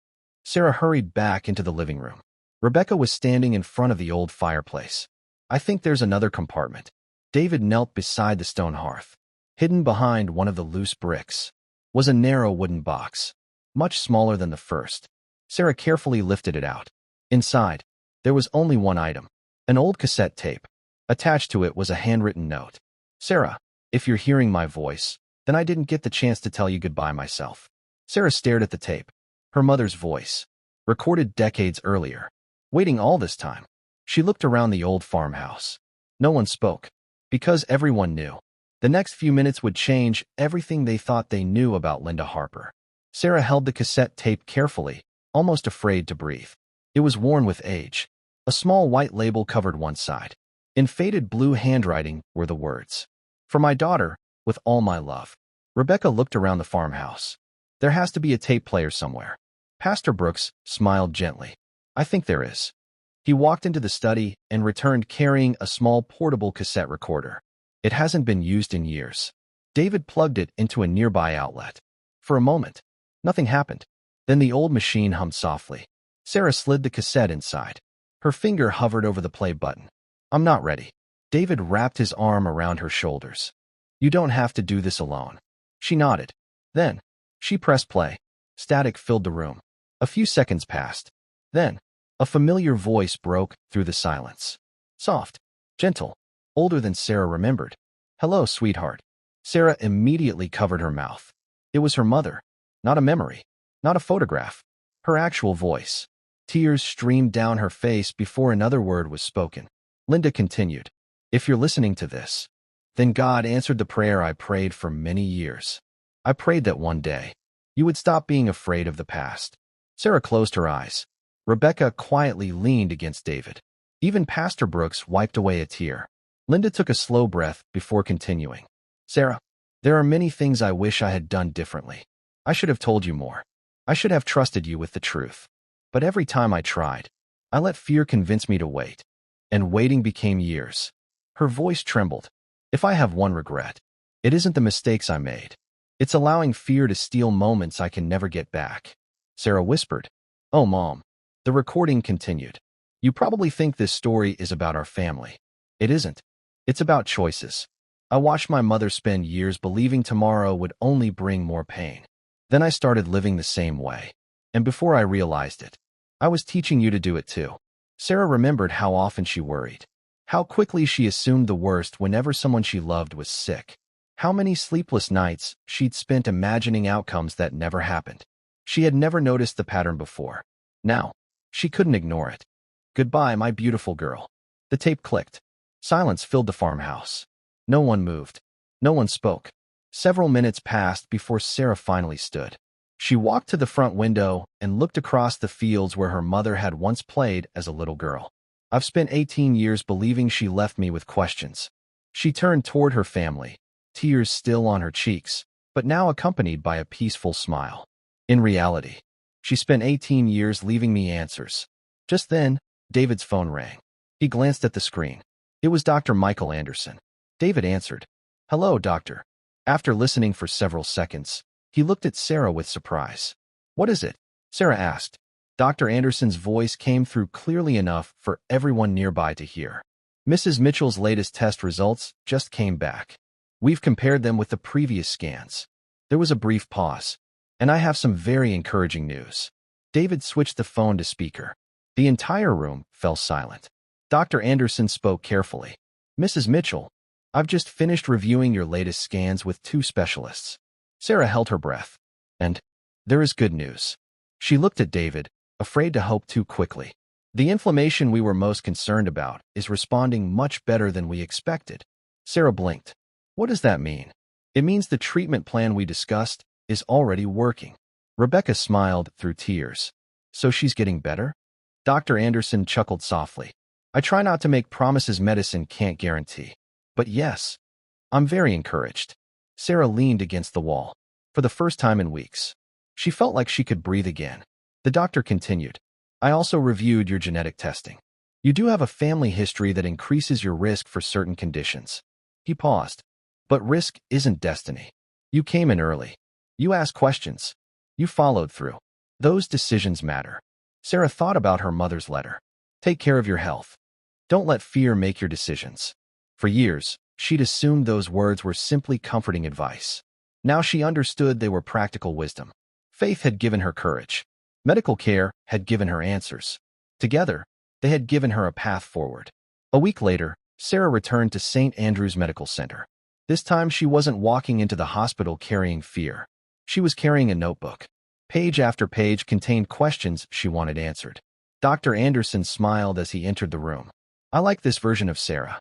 Sarah hurried back into the living room. Rebecca was standing in front of the old fireplace. "I think there's another compartment." David knelt beside the stone hearth. Hidden behind one of the loose bricks was a narrow wooden box, much smaller than the first. Sarah carefully lifted it out. Inside, there was only one item, an old cassette tape. Attached to it was a handwritten note. "Sarah, if you're hearing my voice, then I didn't get the chance to tell you goodbye myself." Sarah stared at the tape. Her mother's voice, recorded decades earlier. Waiting all this time, she looked around the old farmhouse. No one spoke, because everyone knew. The next few minutes would change everything they thought they knew about Linda Harper. Sarah held the cassette tape carefully, almost afraid to breathe. It was worn with age. A small white label covered one side. In faded blue handwriting were the words, "For my daughter, with all my love." Rebecca looked around the farmhouse. "There has to be a tape player somewhere." Pastor Brooks smiled gently. "I think there is." He walked into the study and returned carrying a small portable cassette recorder. "It hasn't been used in years." David plugged it into a nearby outlet. For a moment, nothing happened. Then the old machine hummed softly. Sarah slid the cassette inside. Her finger hovered over the play button. "I'm not ready." David wrapped his arm around her shoulders. "You don't have to do this alone." She nodded. Then, she pressed play. Static filled the room. A few seconds passed. Then, a familiar voice broke through the silence. Soft, gentle, older than Sarah remembered. "Hello, sweetheart." Sarah immediately covered her mouth. It was her mother. Not a memory. Not a photograph. Her actual voice. Tears streamed down her face before another word was spoken. Linda continued, "If you're listening to this, then God answered the prayer I prayed for many years. I prayed that one day you would stop being afraid of the past." Sarah closed her eyes. Rebecca quietly leaned against David. Even Pastor Brooks wiped away a tear. Linda took a slow breath before continuing. "Sarah, there are many things I wish I had done differently. I should have told you more. I should have trusted you with the truth. But every time I tried, I let fear convince me to wait. And waiting became years." Her voice trembled. "If I have one regret, it isn't the mistakes I made. It's allowing fear to steal moments I can never get back." Sarah whispered, "Oh, Mom." The recording continued. "You probably think this story is about our family. It isn't. It's about choices. I watched my mother spend years believing tomorrow would only bring more pain. Then I started living the same way. And before I realized it, I was teaching you to do it too." Sarah remembered how often she worried. How quickly she assumed the worst whenever someone she loved was sick. How many sleepless nights she'd spent imagining outcomes that never happened. She had never noticed the pattern before. Now, she couldn't ignore it. "Goodbye, my beautiful girl." The tape clicked. Silence filled the farmhouse. No one moved. No one spoke. Several minutes passed before Sarah finally stood. She walked to the front window and looked across the fields where her mother had once played as a little girl. "I've spent 18 years believing she left me with questions." She turned toward her family, tears still on her cheeks, but now accompanied by a peaceful smile. "In reality, she spent 18 years leaving me answers." Just then, David's phone rang. He glanced at the screen. It was Dr. Michael Anderson. David answered. "Hello, doctor." After listening for several seconds, he looked at Sarah with surprise. "What is it?" Sarah asked. Dr. Anderson's voice came through clearly enough for everyone nearby to hear. "Mrs. Mitchell's latest test results just came back. We've compared them with the previous scans." There was a brief pause. "And I have some very encouraging news." David switched the phone to speaker. The entire room fell silent. Dr. Anderson spoke carefully. "Mrs. Mitchell, I've just finished reviewing your latest scans with 2 specialists." Sarah held her breath. "And there is good news." She looked at David, afraid to hope too quickly. "The inflammation we were most concerned about is responding much better than we expected." Sarah blinked. "What does that mean?" "It means the treatment plan we discussed is already working." Rebecca smiled through tears. "So she's getting better?" Dr. Anderson chuckled softly. "I try not to make promises medicine can't guarantee. But yes, I'm very encouraged." Sarah leaned against the wall. For the first time in weeks, she felt like she could breathe again. The doctor continued. "I also reviewed your genetic testing. You do have a family history that increases your risk for certain conditions." He paused. "But risk isn't destiny. You came in early. You asked questions. You followed through. Those decisions matter." Sarah thought about her mother's letter. "Take care of your health. Don't let fear make your decisions." For years, she'd assumed those words were simply comforting advice. Now she understood they were practical wisdom. Faith had given her courage. Medical care had given her answers. Together, they had given her a path forward. A week later, Sarah returned to St. Andrew's Medical Center. This time she wasn't walking into the hospital carrying fear. She was carrying a notebook. Page after page contained questions she wanted answered. Dr. Anderson smiled as he entered the room. "I like this version of Sarah."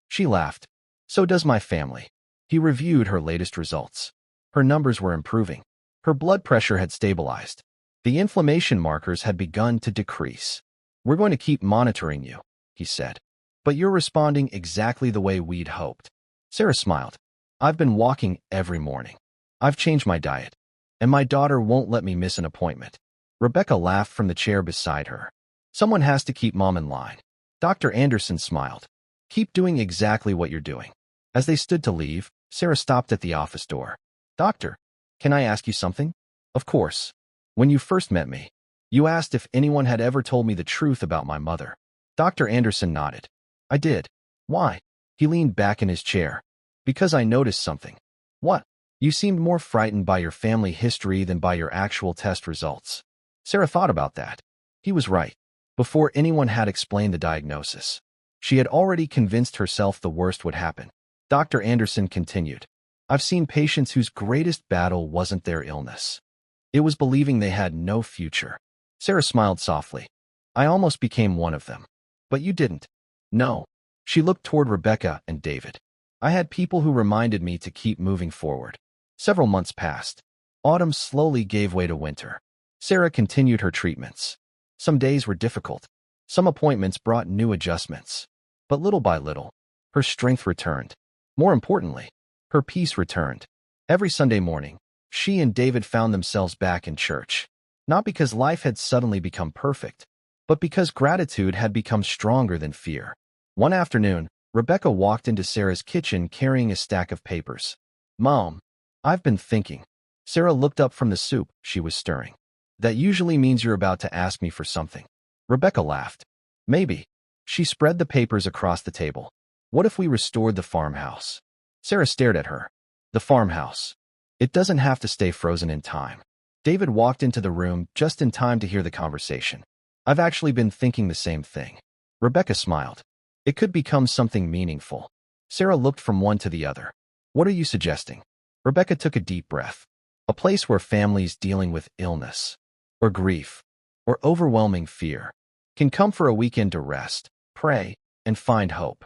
She laughed. "So does my family." He reviewed her latest results. Her numbers were improving. Her blood pressure had stabilized. The inflammation markers had begun to decrease. "We're going to keep monitoring you," he said. "But you're responding exactly the way we'd hoped." Sarah smiled. "I've been walking every morning. I've changed my diet. And my daughter won't let me miss an appointment." Rebecca laughed from the chair beside her. "Someone has to keep Mom in line." Dr. Anderson smiled. "Keep doing exactly what you're doing." As they stood to leave, Sarah stopped at the office door. "Doctor, can I ask you something?" "Of course. When you first met me, you asked if anyone had ever told me the truth about my mother." Dr. Anderson nodded. "I did." "Why?" He leaned back in his chair. "Because I noticed something." "What?" "You seemed more frightened by your family history than by your actual test results." Sarah thought about that. He was right. Before anyone had explained the diagnosis, she had already convinced herself the worst would happen. Dr. Anderson continued. "I've seen patients whose greatest battle wasn't their illness. It was believing they had no future." Sarah smiled softly. I almost became one of them. But you didn't. No. She looked toward Rebecca and David. I had people who reminded me to keep moving forward. Several months passed. Autumn slowly gave way to winter. Sarah continued her treatments. Some days were difficult. Some appointments brought new adjustments. But little by little, her strength returned. More importantly, her peace returned. Every Sunday morning, she and David found themselves back in church. Not because life had suddenly become perfect, but because gratitude had become stronger than fear. One afternoon, Rebecca walked into Sarah's kitchen carrying a stack of papers. "Mom, I've been thinking." Sarah looked up from the soup she was stirring. "That usually means you're about to ask me for something." Rebecca laughed. "Maybe." She spread the papers across the table. "What if we restored the farmhouse?" Sarah stared at her. "The farmhouse. It doesn't have to stay frozen in time." David walked into the room just in time to hear the conversation. "I've actually been thinking the same thing." Rebecca smiled. "It could become something meaningful." Sarah looked from one to the other. "What are you suggesting?" Rebecca took a deep breath. "A place where families dealing with illness, or grief, or overwhelming fear can come for a weekend to rest, pray, and find hope."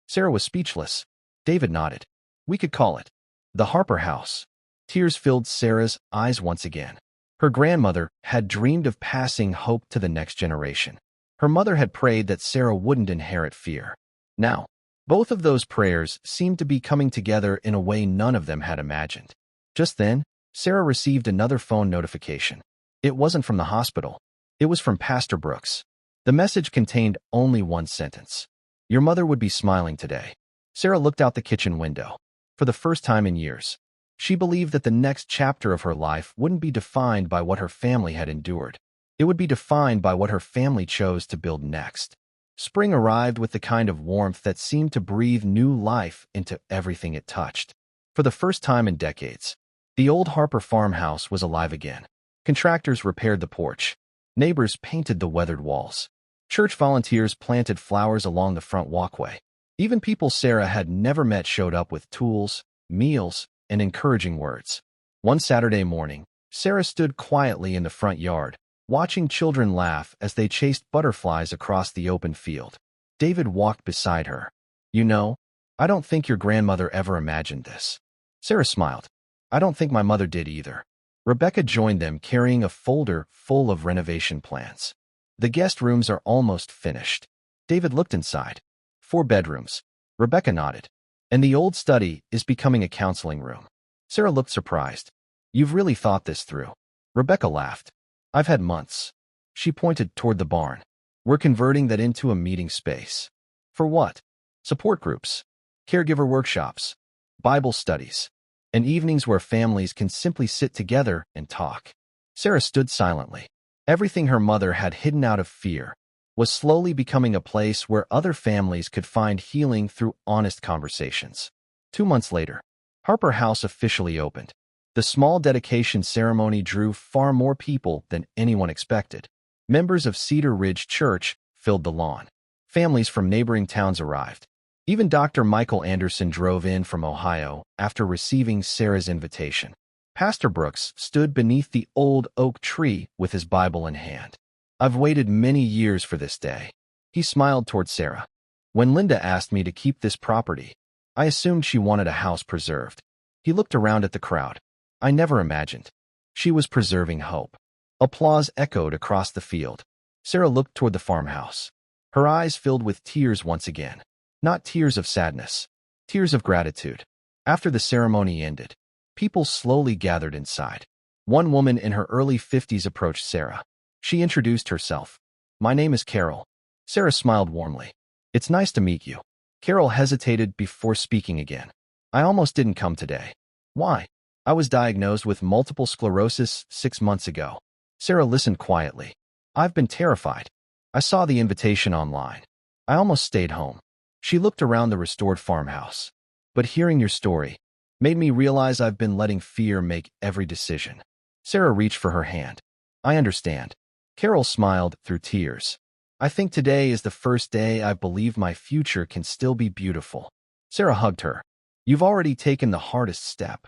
Sarah was speechless. David nodded. "We could call it the Harper House." Tears filled Sarah's eyes once again. Her grandmother had dreamed of passing hope to the next generation. Her mother had prayed that Sarah wouldn't inherit fear. Now, both of those prayers seemed to be coming together in a way none of them had imagined. Just then, Sarah received another phone notification. It wasn't from the hospital. It was from Pastor Brooks. The message contained only one sentence. "Your mother would be smiling today." Sarah looked out the kitchen window. For the first time in years, she believed that the next chapter of her life wouldn't be defined by what her family had endured. It would be defined by what her family chose to build next. Spring arrived with the kind of warmth that seemed to breathe new life into everything it touched. For the first time in decades, the old Harper farmhouse was alive again. Contractors repaired the porch. Neighbors painted the weathered walls. Church volunteers planted flowers along the front walkway. Even people Sarah had never met showed up with tools, meals, and encouraging words. One Saturday morning, Sarah stood quietly in the front yard, watching children laugh as they chased butterflies across the open field. David walked beside her. "You know, I don't think your grandmother ever imagined this." Sarah smiled. "I don't think my mother did either." Rebecca joined them carrying a folder full of renovation plans. "The guest rooms are almost finished." David looked inside. 4 bedrooms. Rebecca nodded. "And the old study is becoming a counseling room." Sarah looked surprised. "You've really thought this through." Rebecca laughed. "I've had months." She pointed toward the barn. "We're converting that into a meeting space." "For what?" "Support groups, caregiver workshops, Bible studies, and evenings where families can simply sit together and talk." Sarah stood silently. Everything her mother had hidden out of fear was slowly becoming a place where other families could find healing through honest conversations. 2 months later, Harper House officially opened. The small dedication ceremony drew far more people than anyone expected. Members of Cedar Ridge Church filled the lawn. Families from neighboring towns arrived. Even Dr. Michael Anderson drove in from Ohio after receiving Sarah's invitation. Pastor Brooks stood beneath the old oak tree with his Bible in hand. "I've waited many years for this day." He smiled toward Sarah. "When Linda asked me to keep this property, I assumed she wanted a house preserved." He looked around at the crowd. "I never imagined she was preserving hope." Applause echoed across the field. Sarah looked toward the farmhouse. Her eyes filled with tears once again. Not tears of sadness, tears of gratitude. After the ceremony ended, people slowly gathered inside. One woman in her early 50s approached Sarah. She introduced herself. "My name is Carol." Sarah smiled warmly. "It's nice to meet you." Carol hesitated before speaking again. "I almost didn't come today." "Why?" "I was diagnosed with multiple sclerosis 6 months ago." Sarah listened quietly. "I've been terrified. I saw the invitation online. I almost stayed home." She looked around the restored farmhouse. "But hearing your story made me realize I've been letting fear make every decision." Sarah reached for her hand. "I understand." Carol smiled through tears. "I think today is the first day I've believed my future can still be beautiful." Sarah hugged her. "You've already taken the hardest step."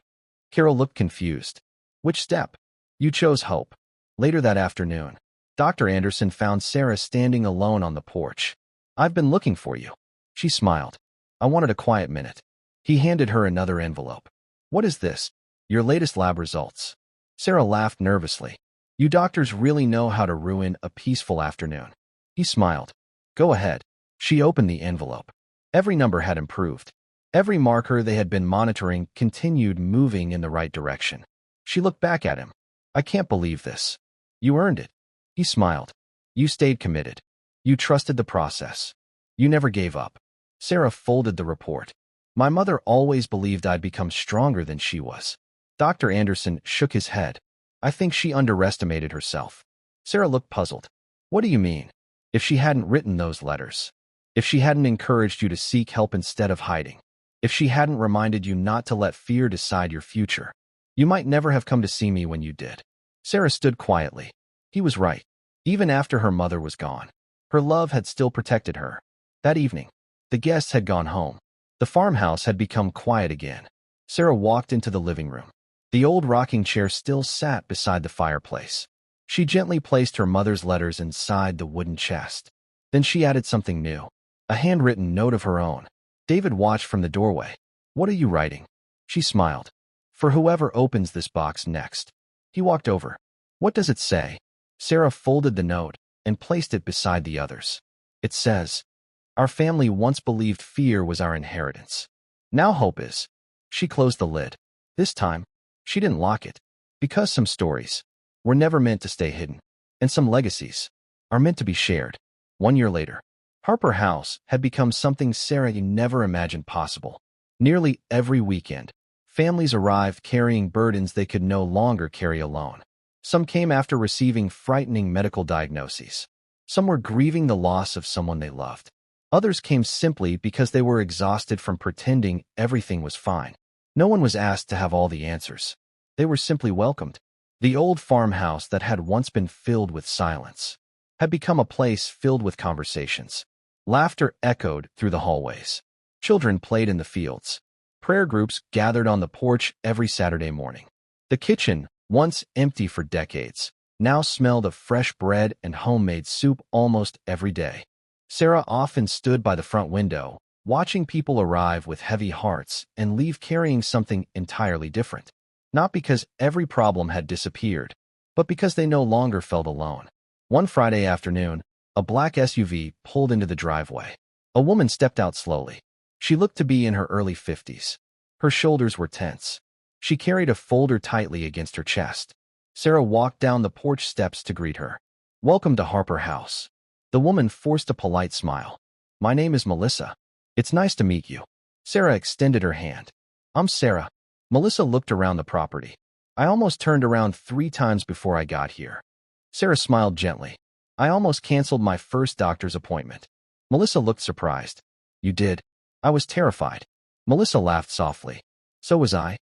Carol looked confused. "Which step?" "You chose hope." Later that afternoon, Dr. Anderson found Sarah standing alone on the porch. "I've been looking for you." She smiled. "I wanted a quiet minute." He handed her another envelope. "What is this?" "Your latest lab results." Sarah laughed nervously. "You doctors really know how to ruin a peaceful afternoon." He smiled. "Go ahead." She opened the envelope. Every number had improved. Every marker they had been monitoring continued moving in the right direction. She looked back at him. "I can't believe this." "You earned it." He smiled. "You stayed committed. You trusted the process. You never gave up." Sarah folded the report. "My mother always believed I'd become stronger than she was." Dr. Anderson shook his head. "I think she underestimated herself." Sarah looked puzzled. "What do you mean?" "If she hadn't written those letters. If she hadn't encouraged you to seek help instead of hiding. If she hadn't reminded you not to let fear decide your future. You might never have come to see me when you did." Sarah stood quietly. He was right. Even after her mother was gone, her love had still protected her. That evening, the guests had gone home. The farmhouse had become quiet again. Sarah walked into the living room. The old rocking chair still sat beside the fireplace. She gently placed her mother's letters inside the wooden chest. Then she added something new, a handwritten note of her own. David watched from the doorway. "What are you writing?" She smiled. "For whoever opens this box next." He walked over. "What does it say?" Sarah folded the note and placed it beside the others. "It says, our family once believed fear was our inheritance. Now hope is." She closed the lid. This time, she didn't lock it, because some stories were never meant to stay hidden, and some legacies are meant to be shared. 1 year later, Harper House had become something Sarah never imagined possible. Nearly every weekend, families arrived carrying burdens they could no longer carry alone. Some came after receiving frightening medical diagnoses. Some were grieving the loss of someone they loved. Others came simply because they were exhausted from pretending everything was fine. No one was asked to have all the answers. They were simply welcomed. The old farmhouse that had once been filled with silence had become a place filled with conversations. Laughter echoed through the hallways. Children played in the fields. Prayer groups gathered on the porch every Saturday morning. The kitchen, once empty for decades, now smelled of fresh bread and homemade soup almost every day. Sarah often stood by the front window, watching people arrive with heavy hearts and leave carrying something entirely different. Not because every problem had disappeared, but because they no longer felt alone. One Friday afternoon, a black SUV pulled into the driveway. A woman stepped out slowly. She looked to be in her early 50s. Her shoulders were tense. She carried a folder tightly against her chest. Sarah walked down the porch steps to greet her. "Welcome to Harper House." The woman forced a polite smile. "My name is Melissa. It's nice to meet you." Sarah extended her hand. "I'm Sarah." Melissa looked around the property. "I almost turned around 3 times before I got here." Sarah smiled gently. "I almost canceled my first doctor's appointment." Melissa looked surprised. "You did?" "I was terrified." Melissa laughed softly. "So was I."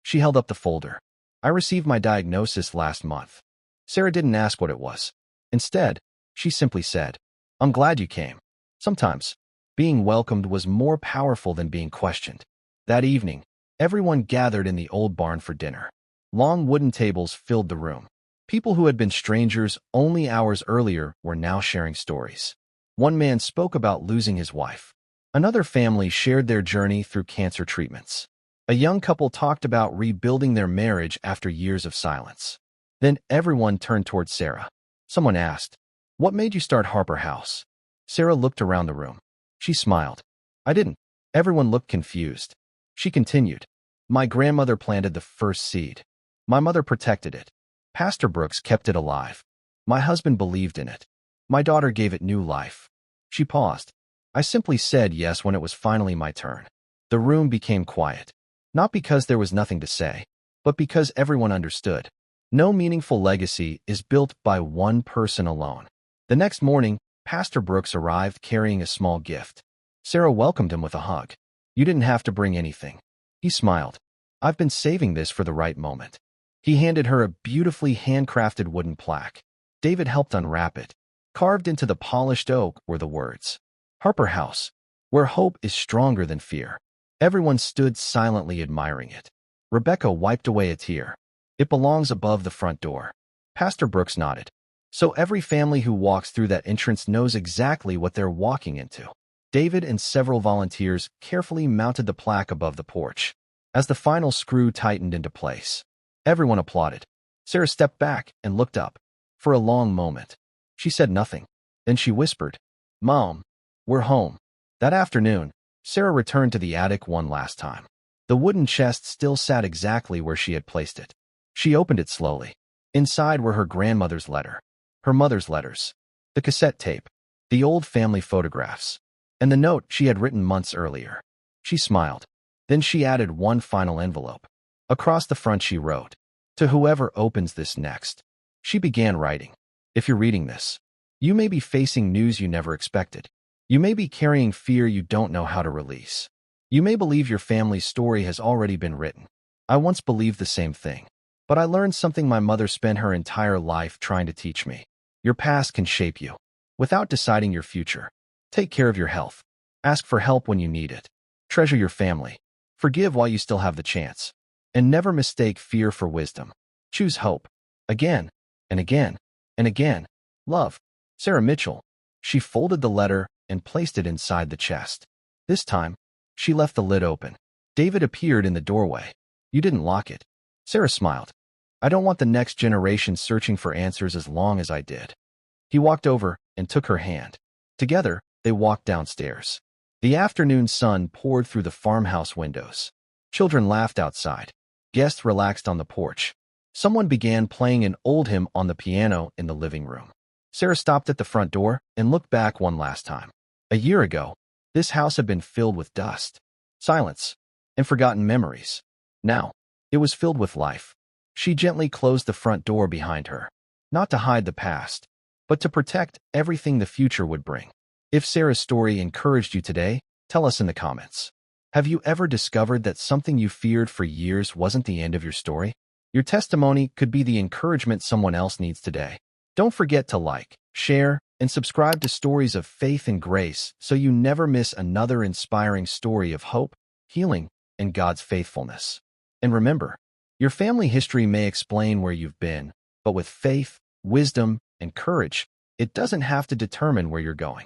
She held up the folder. "I received my diagnosis last month." Sarah didn't ask what it was. Instead, she simply said, "I'm glad you came." Sometimes, being welcomed was more powerful than being questioned. That evening, everyone gathered in the old barn for dinner. Long wooden tables filled the room. People who had been strangers only hours earlier were now sharing stories. One man spoke about losing his wife. Another family shared their journey through cancer treatments. A young couple talked about rebuilding their marriage after years of silence. Then everyone turned toward Sarah. Someone asked, "What made you start Harper House?" Sarah looked around the room. She smiled. "I didn't." Everyone looked confused. She continued, "My grandmother planted the first seed. My mother protected it. Pastor Brooks kept it alive. My husband believed in it. My daughter gave it new life." She paused. "I simply said yes when it was finally my turn." The room became quiet. Not because there was nothing to say, but because everyone understood. No meaningful legacy is built by one person alone. The next morning, Pastor Brooks arrived carrying a small gift. Sarah welcomed him with a hug. "You didn't have to bring anything." He smiled. "I've been saving this for the right moment." He handed her a beautifully handcrafted wooden plaque. David helped unwrap it. Carved into the polished oak were the words, "Harper House, where hope is stronger than fear." Everyone stood silently admiring it. Rebecca wiped away a tear. "It belongs above the front door." Pastor Brooks nodded. So every family who walks through that entrance knows exactly what they're walking into. David and several volunteers carefully mounted the plaque above the porch. As the final screw tightened into place, everyone applauded. Sarah stepped back and looked up. For a long moment, she said nothing. Then she whispered, "Mom, we're home." That afternoon, Sarah returned to the attic one last time. The wooden chest still sat exactly where she had placed it. She opened it slowly. Inside were her grandmother's letter, her mother's letters, the cassette tape, the old family photographs, and the note she had written months earlier. She smiled. Then she added one final envelope. Across the front she wrote, "To whoever opens this next." She began writing. If you're reading this, you may be facing news you never expected. You may be carrying fear you don't know how to release. You may believe your family's story has already been written. I once believed the same thing, but I learned something my mother spent her entire life trying to teach me. Your past can shape you without deciding your future. Take care of your health. Ask for help when you need it. Treasure your family. Forgive while you still have the chance. And never mistake fear for wisdom. Choose hope. Again, and again, and again. Love, Sarah Mitchell. She folded the letter and placed it inside the chest. This time, she left the lid open. David appeared in the doorway. "You didn't lock it." Sarah smiled. "I don't want the next generation searching for answers as long as I did." He walked over and took her hand. Together, they walked downstairs. The afternoon sun poured through the farmhouse windows. Children laughed outside. Guests relaxed on the porch. Someone began playing an old hymn on the piano in the living room. Sarah stopped at the front door and looked back one last time. A year ago, this house had been filled with dust, silence, and forgotten memories. Now, it was filled with life. She gently closed the front door behind her, not to hide the past, but to protect everything the future would bring. If Sarah's story encouraged you today, tell us in the comments. Have you ever discovered that something you feared for years wasn't the end of your story? Your testimony could be the encouragement someone else needs today. Don't forget to like, share, and subscribe to Stories of Faith and Grace so you never miss another inspiring story of hope, healing, and God's faithfulness. And remember, your family history may explain where you've been, but with faith, wisdom, and courage, it doesn't have to determine where you're going.